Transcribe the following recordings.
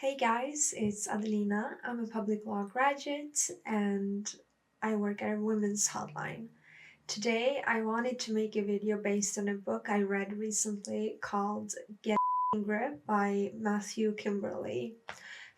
Hey guys, it's Adelina. I'm a public law graduate and I work at a women's hotline. Today I wanted to make a video based on a book I read recently called Getting Grip by Matthew Kimberley.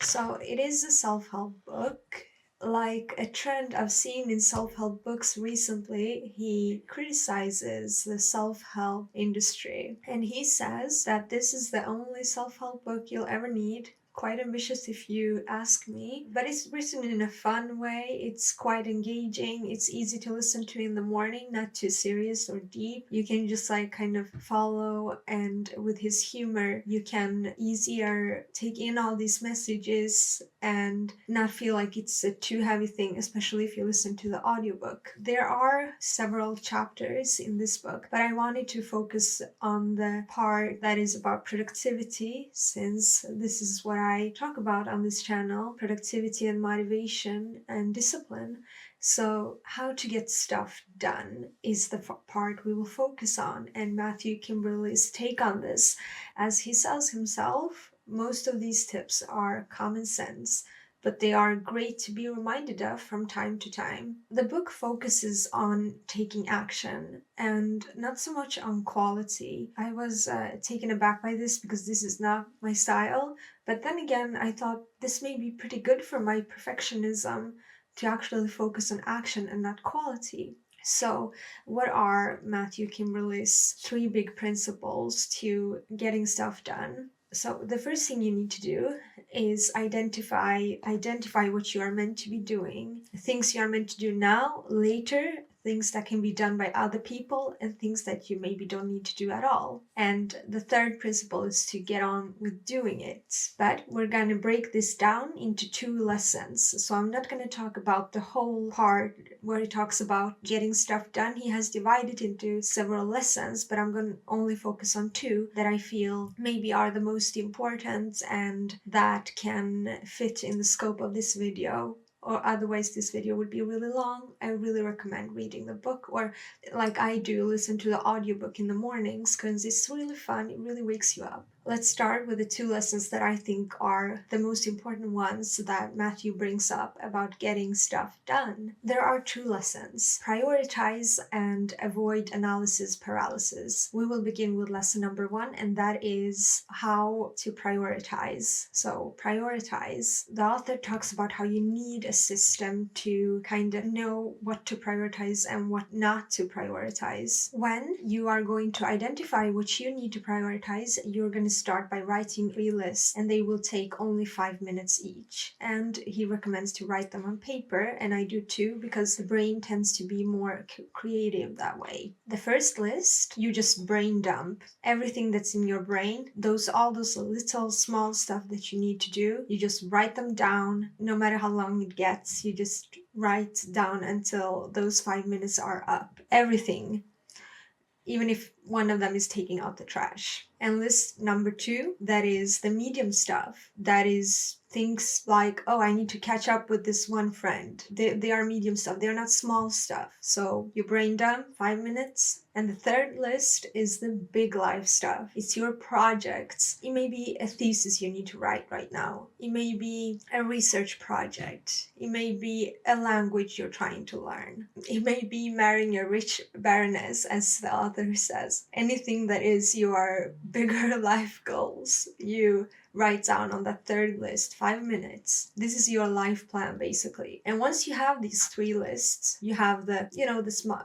So it is a self-help book. Like a trend I've seen in self-help books recently, he criticizes the self-help industry. And he says that this is the only self-help book you'll ever need. Quite ambitious if you ask me, but it's written in a fun way. It's quite engaging. It's easy to listen to in the morning, not too serious or deep. You can just kind of follow, and with his humor, you can easier take in all these messages and not feel like it's a too heavy thing, especially if you listen to the audiobook. There are several chapters in this book, but I wanted to focus on the part that is about productivity, since this is what I talk about on this channel: productivity and motivation and discipline. So how to get stuff done is the part we will focus on, and Matthew Kimberley's take on this. As he says himself, most of these tips are common sense, but they are great to be reminded of from time to time. The book focuses on taking action and not so much on quality. I was taken aback by this because this is not my style, but then again, I thought this may be pretty good for my perfectionism to actually focus on action and not quality. So, what are Matthew Kimberley's 3 big principles to getting stuff done? So the first thing you need to do is identify what you are meant to be doing, things you are meant to do now, later, things that can be done by other people, and things that you maybe don't need to do at all. And the third principle is to get on with doing it. But we're going to break this down into 2 lessons. So I'm not going to talk about the whole part where he talks about getting stuff done. He has divided into several lessons, but I'm going to only focus on 2 that I feel maybe are the most important and that can fit in the scope of this video, or otherwise this video would be really long. I really recommend reading the book, or like I do, listen to the audiobook in the mornings, because it's really fun. It really wakes you up. Let's start with the 2 lessons that I think are the most important ones that Matthew brings up about getting stuff done. There are 2 lessons: prioritize and avoid analysis paralysis. We will begin with lesson number 1, and that is how to prioritize. So prioritize. The author talks about how you need a system to kind of know what to prioritize and what not to prioritize. When you are going to identify what you need to prioritize, you're going to start by writing 3 lists, and they will take only 5 minutes each. And he recommends to write them on paper, and I do too, because the brain tends to be more creative that way. The first list, you just brain dump everything that's in your brain, all those little small stuff that you need to do. You just write them down. No matter how long it gets, you just write down until those 5 minutes are up. Everything, even if one of them is taking out the trash. And list number 2, that is the medium stuff. That is things like, oh, I need to catch up with this one friend. They are medium stuff. They're not small stuff. So you brain dump 5 minutes. And the third list is the big life stuff. It's your projects. It may be a thesis you need to write right now. It may be a research project. It may be a language you're trying to learn. It may be marrying a rich baroness, as the author says. Anything that is your bigger life goals, you write down on that third list, 5 minutes. This is your life plan, basically. And once you have these 3 lists, you have the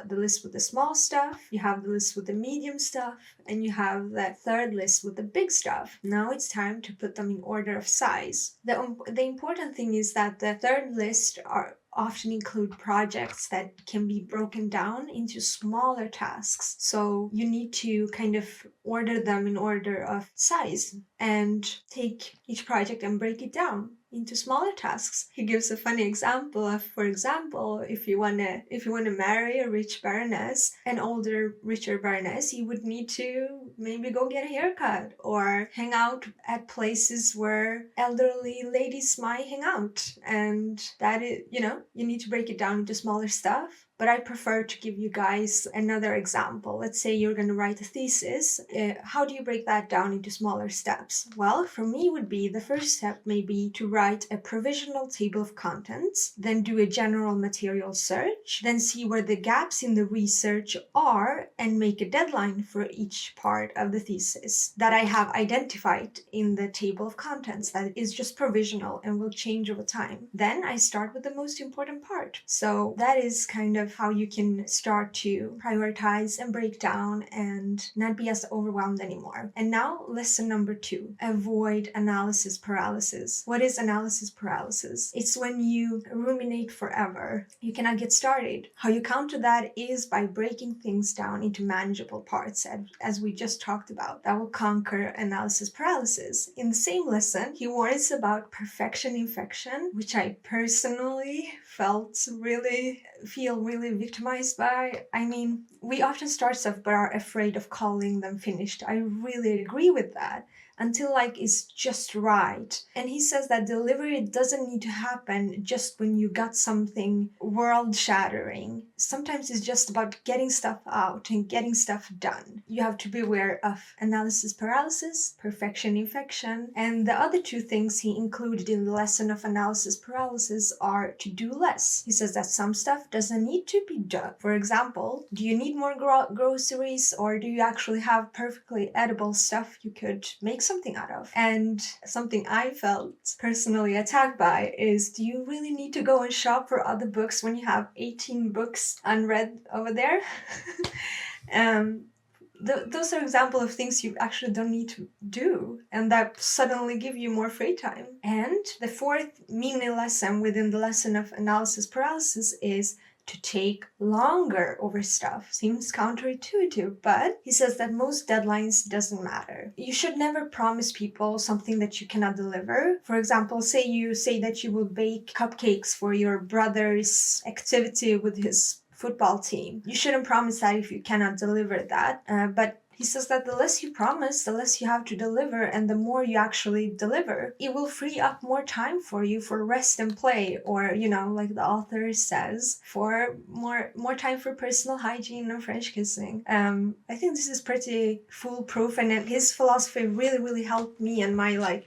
list with the small stuff, you have the list with the medium stuff, and you have the third list with the big stuff. Now it's time to put them in order of size. The important thing is that the third list often include projects that can be broken down into smaller tasks. So you need to kind of order them in order of size and take each project and break it down into smaller tasks. He gives a funny example of, for example, if you wanna marry a rich baroness, an older, richer baroness, you would need to maybe go get a haircut or hang out at places where elderly ladies might hang out. And that is, you need to break it down into smaller stuff. but I prefer to give you guys another example. Let's say you're going to write a thesis. How do you break that down into smaller steps? Well, for me would be the first step may be to write a provisional table of contents, then do a general material search, then see where the gaps in the research are and make a deadline for each part of the thesis that I have identified in the table of contents that is just provisional and will change over time. Then I start with the most important part. So that is kind of how you can start to prioritize and break down and not be as overwhelmed anymore. And now lesson number 2, avoid analysis paralysis. What is analysis paralysis? It's when you ruminate forever. You cannot get started. How you counter that is by breaking things down into manageable parts, as we just talked about. That will conquer analysis paralysis. In the same lesson, he warns about perfection infection, which I personally feel really victimized by. I mean, we often start stuff but are afraid of calling them finished. I really agree with that. Until it's just right. And he says that delivery doesn't need to happen just when you got something world shattering. Sometimes it's just about getting stuff out and getting stuff done. You have to be aware of analysis paralysis, perfection infection, and the other 2 things he included in the lesson of analysis paralysis are to do less. He says that some stuff doesn't need to be done. For example, do you need more groceries, or do you actually have perfectly edible stuff you could make something out of? And something I felt personally attacked by is, do you really need to go and shop for other books when you have 18 books unread over there? Those are examples of things you actually don't need to do and that suddenly give you more free time. And the 4th mini lesson within the lesson of analysis paralysis is to take longer over stuff. Seems counterintuitive, but he says that most deadlines doesn't matter. You should never promise people something that you cannot deliver. For example, say you say that you will bake cupcakes for your brother's activity with his football team. You shouldn't promise that if you cannot deliver that. But he says that the less you promise, the less you have to deliver, and the more you actually deliver, it will free up more time for you for rest and play, or, like the author says, for more time for personal hygiene and French kissing. I think this is pretty foolproof, and his philosophy really helped me and my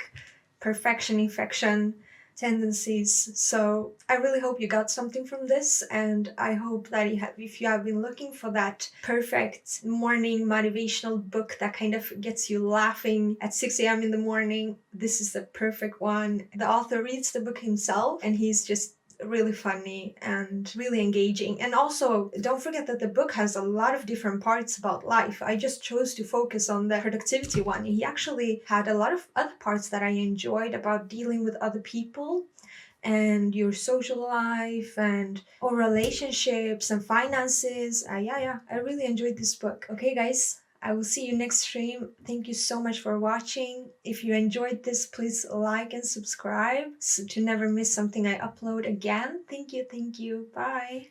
perfection infection tendencies. So I really hope you got something from this, and I hope that if you have been looking for that perfect morning motivational book that kind of gets you laughing at 6 a.m. in the morning, this is the perfect one. The author reads the book himself, and he's just really funny and really engaging. And also, don't forget that the book has a lot of different parts about life. I just chose to focus on the productivity one. He actually had a lot of other parts that I enjoyed about dealing with other people and your social life or relationships and finances. I really enjoyed this book. Okay, guys, I will see you next stream. Thank you so much for watching. If you enjoyed this, please like and subscribe to never miss something I upload again. Thank you. Bye.